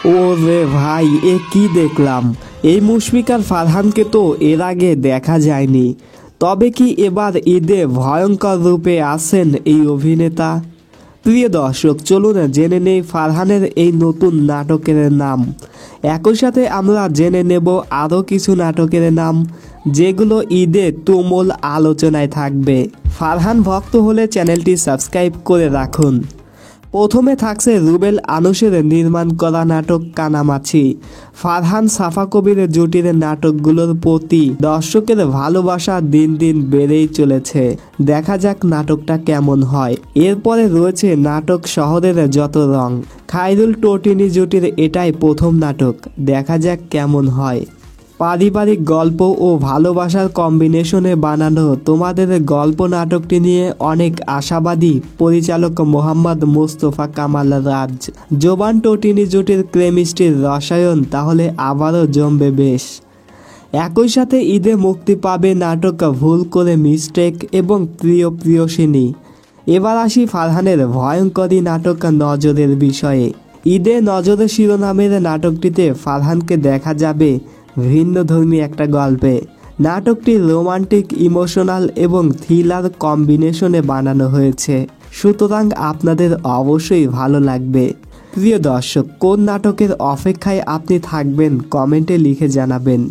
ওরে ভাই, এ কি দেখলাম! এই মুশফিক আর ফারহানকে তো এর আগে দেখা যায়নি। তবে কি এবার ঈদে ভয়ঙ্কর রূপে আসেন এই অভিনেতা? প্রিয় দর্শক, চলুন জেনে নেই ফারহানের এই নতুন নাটকের নাম। একই সাথে আমরা জেনে নেব আরও কিছু নাটকের নাম, যেগুলো ঈদে তুমুল আলোচনায় থাকবে। ফারহান ভক্ত হলে চ্যানেলটি সাবস্ক্রাইব করে রাখুন। প্রথমে থাকছে রুবেল আনুশের নির্মাণ করা নাটক কানামাছি। ফারহান সাফা কবিরের জুটির নাটকগুলোর প্রতি দর্শকের ভালোবাসা দিন দিন বেড়েই চলেছে। দেখা যাক নাটকটা কেমন হয়। এরপরে রয়েছে নাটক শহরের যত রং। খায়রুল টোটিনি জুটির এটাই প্রথম নাটক, দেখা যাক কেমন হয়। পারিবারিক গল্প ও ভালোবাসার কম্বিনেশনে বানানো তোমাদের গল্প নাটকটি নিয়ে অনেক আশাবাদী পরিচালক মোহাম্মদ মোস্তফা কামাল রাজ। জোবান টোটিনি জুটির কেমিস্ট্রির রসায়ন তাহলে আবারও জমবে বেশ। একই সাথে ঈদে মুক্তি পাবে নাটক ভুল করে মিস্টেক এবং প্রিয় প্রিয়সিনী। এবার আসি ফারহানের ভয়ঙ্করী নাটক নজরের বিষয়ে। ঈদে নজরের শিরোনামের নাটকটিতে ফারহানকে দেখা যাবে ভিন্নধর্মী একটা গল্পে। নাটকটি রোমান্টিক, ইমোশনাল এবং থ্রিলার কম্বিনেশনে বানানো হয়েছে, সুতরাং আপনাদের অবশ্যই ভালো লাগবে। প্রিয় দর্শক, কোন নাটকের অপেক্ষায় আপনি থাকবেন কমেন্টে লিখে জানাবেন।